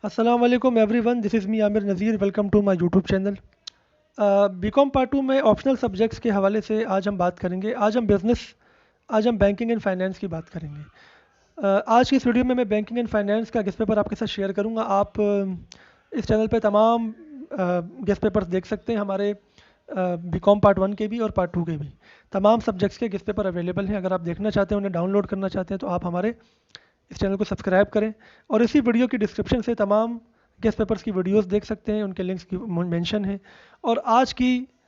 अस्सलाम वालेकुम everyone, this is me Aamir Nazir. Welcome to my YouTube channel. BCom part two में optional subjects के हवाले से आज हम बात करेंगे। आज हम बैंकिंग एंड फाइनेंस की बात करेंगे। आज की इस वीडियो में मैं बैंकिंग एंड फाइनेंस का गेस्ट पेपर आपके साथ शेयर करूंगा। आप इस चैनल पे तमाम गेस्ट पेपर्स देख सकते हैं। हमारे बीकॉम पार्ट वन के भी और पार्ट टू के भी तमाम सब्जेक्ट्स के गेस्ट पेपर अवेलेबल हैं। अगर आप देखना चाहते हैं, उन्हें डाउनलोड करना चाहते हैं, तो आप हमारे इस चैनल को सब्सक्राइब करें और इसी वीडियो की डिस्क्रिप्शन से तमाम गेस्ट पेपर्स की वीडियोस देख सकते हैं। उनके लिंक्स की मेंशन है। और आज की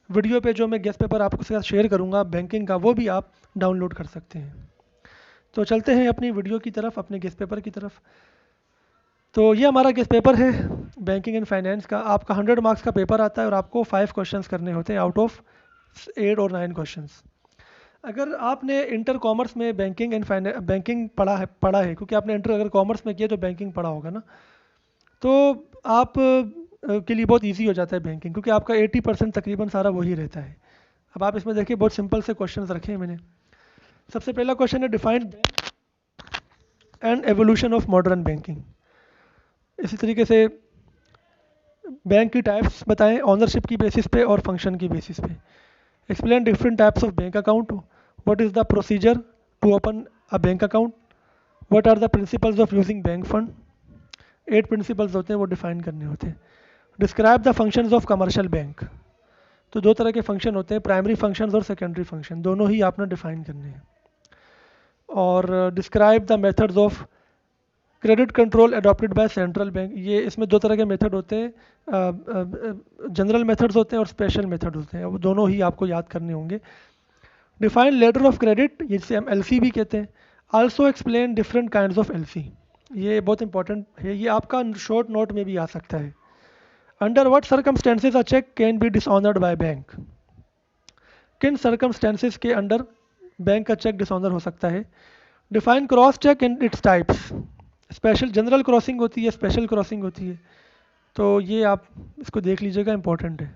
वीडियो पे जो मैं गेस्ट पेपर आपके साथ शेयर करूंगा बैंकिंग का, वो भी आप डाउनलोड कर सकते हैं। तो चलते हैं अपनी वीडियो की तरफ, अपने गेस्ट पेपर की तरफ। तो ये हमारा गेस्ट पेपर है बैंकिंग एंड फाइनेंस का। आपका 100 मार्क्स का पेपर आता है और आपको 5 क्वेश्चंस करने होते हैं आउट ऑफ 8 और 9 क्वेश्चंस। अगर आपने इंटर कॉमर्स में बैंकिंग पढ़ा है, क्योंकि आपने इंटर अगर कॉमर्स में किया तो बैंकिंग पढ़ा होगा ना, तो आप के लिए बहुत इजी हो जाता है बैंकिंग, क्योंकि आपका 80% तकरीबन सारा वही रहता है। अब आप इसमें देखिए, बहुत सिंपल से क्वेश्चंस रखे हैं मैंने। सबसे पहला क्वेश्चन है, define and evolution of modern banking. इसी तरीके से बैंक की टाइप्स बताएं ऑनरशिप की बेसिस पे और फंक्शन की बेसिस पे। Explain different types of bank account. What is the procedure to open a bank account. What are the principles of using bank fund. 8 principles होते हैं, वो डिफाइन करने होते हैं। Describe the functions of commercial bank. तो दो तरह के फंक्शन होते हैं, प्राइमरी फंक्शंस और सेकेंडरी फंक्शन, दोनों ही आपने डिफाइन करने हैं। और describe the methods of credit control adopted by central bank. ये इसमें दो तरह के मेथड होते हैं, जनरल मेथड्स होते हैं और स्पेशल मेथड होते हैं, वो दोनों ही आपको याद करने होंगे। डिफाइन लेटर ऑफ क्रेडिट, जिसे हम एलसी भी कहते हैं। Also explain different kinds of LC. ये बहुत इंपॉर्टेंट है, ये आपका शॉर्ट नोट में भी आ सकता है। Under what circumstances a cheque can be dishonoured by bank. किन सर्कमस्टेंसेज के अंडर बैंक का चेक डिसऑनर हो सकता है। Define cross cheque and its types. Special general crossing होती है, स्पेशल क्रॉसिंग होती है, तो ये आप इसको देख लीजिएगा, इंपॉर्टेंट है।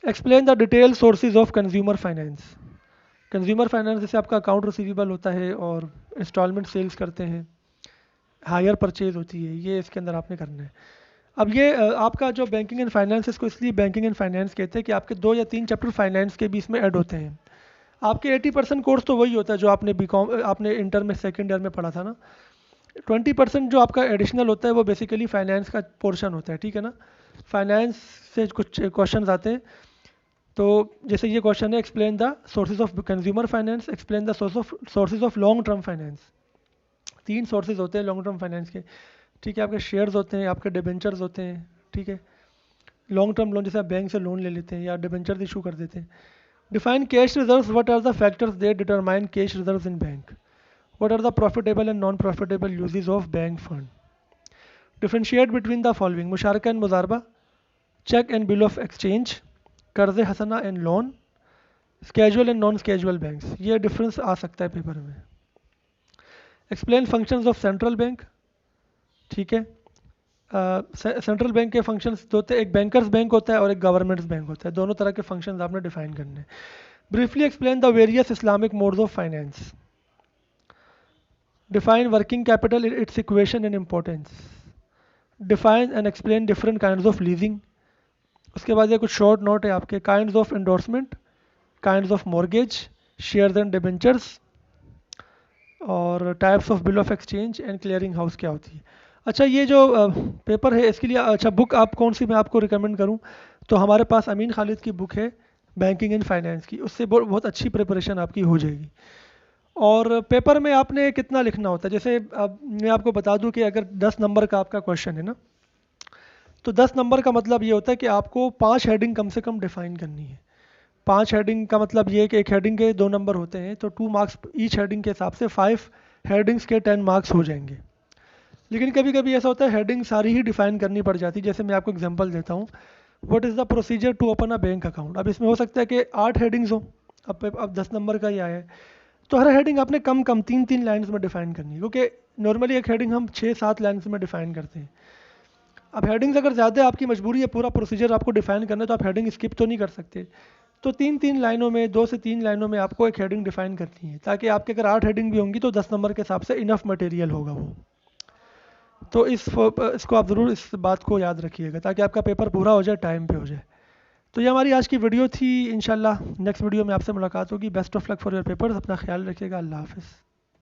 Explain the detail sources of consumer finance. Consumer finance जैसे आपका अकाउंट रिसीवेबल होता है और इंस्टॉलमेंट सेल्स करते हैं, हायर परचेज होती है, ये इसके अंदर आपने करना है। अब ये आपका जो बैंकिंग एंड फाइनेंस, इसको इसलिए बैंकिंग एंड फाइनेंस कहते हैं कि आपके 2 या 3 चैप्टर फाइनेंस के भी इसमें ऐड होते हैं। आपके 80% कोर्स तो वही होता है जो आपने बीकॉम आपने इंटर में सेकेंड ईयर में पढ़ा था ना। 20% जो आपका एडिशनल होता है वो बेसिकली फाइनेंस का पोर्शन होता है, ठीक है ना। फाइनेंस से कुछ क्वेश्चंस आते हैं। तो जैसे ये क्वेश्चन है, explain the sources of consumer finance, explain the sources of long term finance. 3 sources होते हैं लॉन्ग टर्म फाइनेंस के, ठीक है। आपके शेयर्स होते हैं, आपके डिबेंचर्स होते हैं, ठीक है। लॉन्ग टर्म लोन, जैसे आप बैंक से लोन ले लेते हैं या डिबेंचर्स इशू कर देते हैं। Define cash reserves, what are the factors they determine cash reserves in bank. What are the profitable and non profitable uses of bank fund. Differentiate between the following, मुशारका and मुजारबा, cheque and bill of exchange, कर्ज हसना and loan, schedule and non schedule banks. ये difference आ सकता है paper में। Explain functions of central bank, ठीक है। सेंट्रल बैंक के फंक्शंस दो होते हैं, एक बैंकर्स बैंक होता है और एक गवर्नमेंट्स बैंक होता है। दोनों तरह के फंक्शंस आपने डिफाइन करने हैं। Briefly explain the various Islamic modes of finance. Define working capital, its equation and importance. Define and explain different kinds of leasing. उसके बाद ये कुछ शॉर्ट नोट है आपके, kinds of endorsement, kinds of mortgage, shares and debentures, और types of bill of exchange and clearing house क्या होती है। अच्छा, ये जो पेपर है इसके लिए अच्छा बुक आप कौन सी मैं आपको रिकमेंड करूं, तो हमारे पास अमीन खालिद की बुक है बैंकिंग एंड फाइनेंस की, उससे बहुत अच्छी प्रिपरेशन आपकी हो जाएगी। और पेपर में आपने कितना लिखना होता है, जैसे अब मैं आपको बता दूं कि अगर 10 नंबर का आपका क्वेश्चन है ना, तो 10 नंबर का मतलब ये होता है कि आपको 5 हेडिंग कम से कम डिफाइन करनी है। 5 हेडिंग का मतलब ये है कि एक हेडिंग के 2 नंबर होते हैं, तो 2 मार्क्स ईच हेडिंग के हिसाब से 5 हेडिंग्स के 10 मार्क्स हो जाएंगे। लेकिन कभी कभी ऐसा होता है हेडिंग सारी ही डिफाइन करनी पड़ जाती है। जैसे मैं आपको एग्जांपल देता हूँ, what is the procedure to open a bank account. अब इसमें हो सकता है कि 8 हेडिंग्स हो। अब 10 नंबर का ही आया है, तो हर हेडिंग आपने कम कम 3 3 लाइन्स में डिफाइन करनी है, क्योंकि नॉर्मली एक हेडिंग हम 6 7 लाइन्स में डिफाइन करते हैं। अब हेडिंग्स अगर ज़्यादा आपकी मजबूरी है, पूरा प्रोसीजर आपको डिफाइन करना है, तो आप हेडिंग स्किप तो नहीं कर सकते। तो 3 3 लाइनों में, 2 से 3 लाइनों में आपको एक हेडिंग डिफाइन करनी है, ताकि आपके अगर 8 हेडिंग भी होंगी तो 10 नंबर के हिसाब से इनफ मटेरियल होगा वो। तो इसको आप ज़रूर इस बात को याद रखिएगा ताकि आपका पेपर पूरा हो जाए, टाइम पे हो जाए। तो ये हमारी आज की वीडियो थी। इंशाल्लाह नेक्स्ट वीडियो में आपसे मुलाकात होगी। Best of luck for your papers. अपना ख्याल रखिएगा। अल्लाह हाफ़िज़।